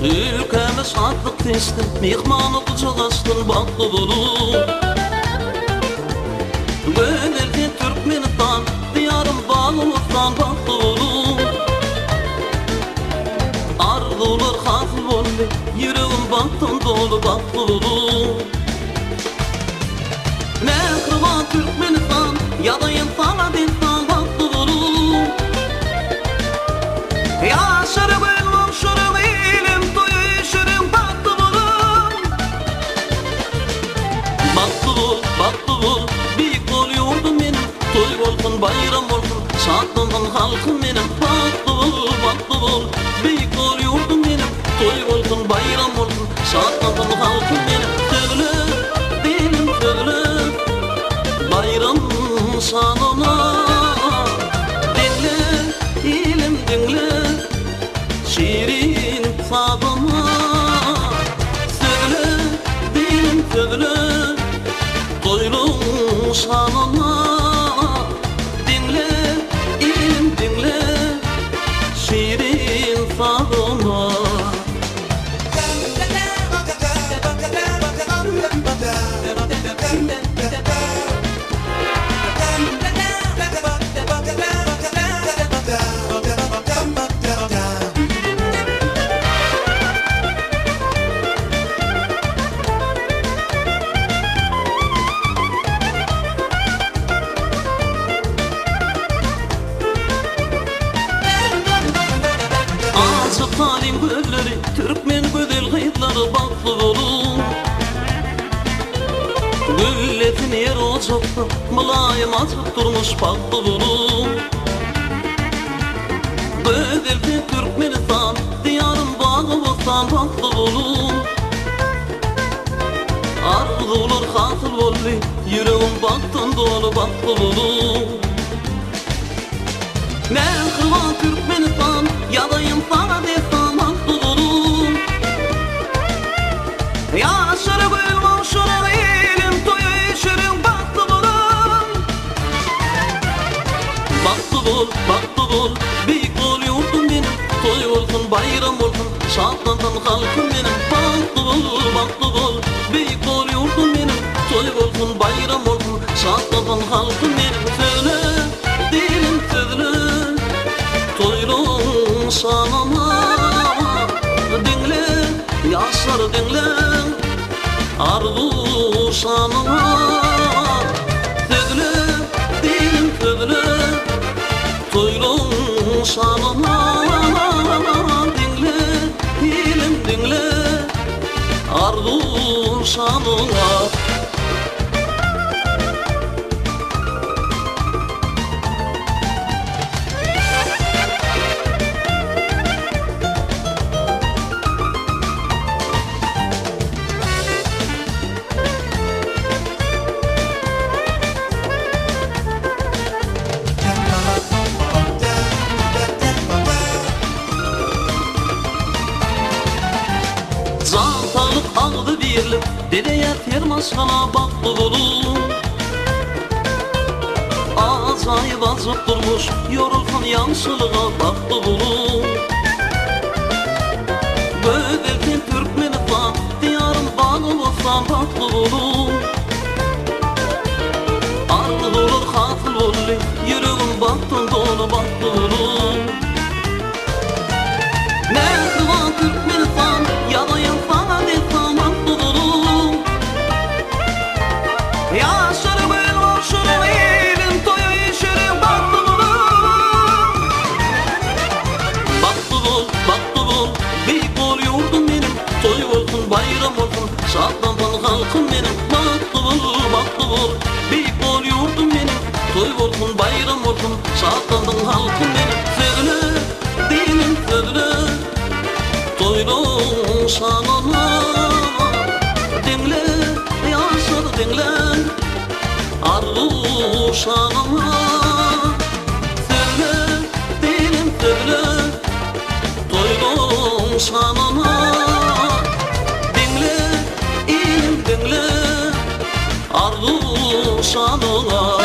Ülkemiz artık teslim, mihmanı kucak açtın baktı bulup. Gönderdi Türkmenistan, diyarım Bağlı'dan baktı bulup. Arzular hasıl oldu, yüreğim baktın dolu baktı bulup. Mehriban Türkmenistan, yadayım sana destan baktı bulup. Yaşarım elmam şurum ilim, toyu şürüm baktı bulup. Baktı bul, büyük ol yurdum benim, toy olsun bayram olsun, şadlansın halkım benim. Baktı bul, büyük ol yurdum benim, toy olsun bayram olsun, şadlansın halkım benim. Söyle, benim söyle, bayram sanına. Dinle, ilim dinle, şiirin sadıma. Söyle, benim söyle, toylum şanına. Dinle, ilim dinle, şiirin sadıma. Talim gölleri, Türkmen güzel kıyıtları baktı bulup. Gülletin yer ocakta, mülayim açıp durmuş baktı bulup. Güzeldi Türkmenistan, diyarım Bağlı'dan baktı bulup. Arzular hasıl oldu, yüreğim baktın dolu baktı bulup. Mehriban Türkmenistan, yadayım sana destan baktı bulup. Yaşarım elmam şurun ilim, toyu şürüm baktı bulup. Baktı bul, büyük ol yurdum benim, toy olsun bayram olsun, şadlansın halkım benim. Baktı bul, büyük ol yurdum benim, toy olsun bayram olsun, şadlansın halkım benim. Söyle, dilim söyle, toylum şanına. Dinle, yaşlar dinle, arzu şanına. Söyle, dilim söyle, toylum şanına. Dinle, ilim dinle, arzu şanına. Ağdı birlik, dedeye termasına baktı bulup. Azayı vazıp durmuş, yorulsun yansılığa baktı bulup. Gözelsin Türkmenistan, diyarım Bağlı'dan baktı bulup. Arzular hasıl oldu, yüreğim baktın dolu baktı bulup. Mehriban Türkmenistan, yadayım sana destan baktı bulup. Yaşarım elmam şurun ilim, toyu şürüm baktı bulup. Baktı bul, büyük ol yurdum benim, toy olsun bayram olsun, şadlansın halkım benim. Baktı bul, büyük ol yurdum benim, toy olsun bayram olsun, şadlansın halkım benim. Söyle, dilim söyle, toylum şanına. Dinle, yaşar dinle, arzu şanına. Söyle, dilim söyle, toylum şanına. Dinle, ilim dinle, arzu şanına.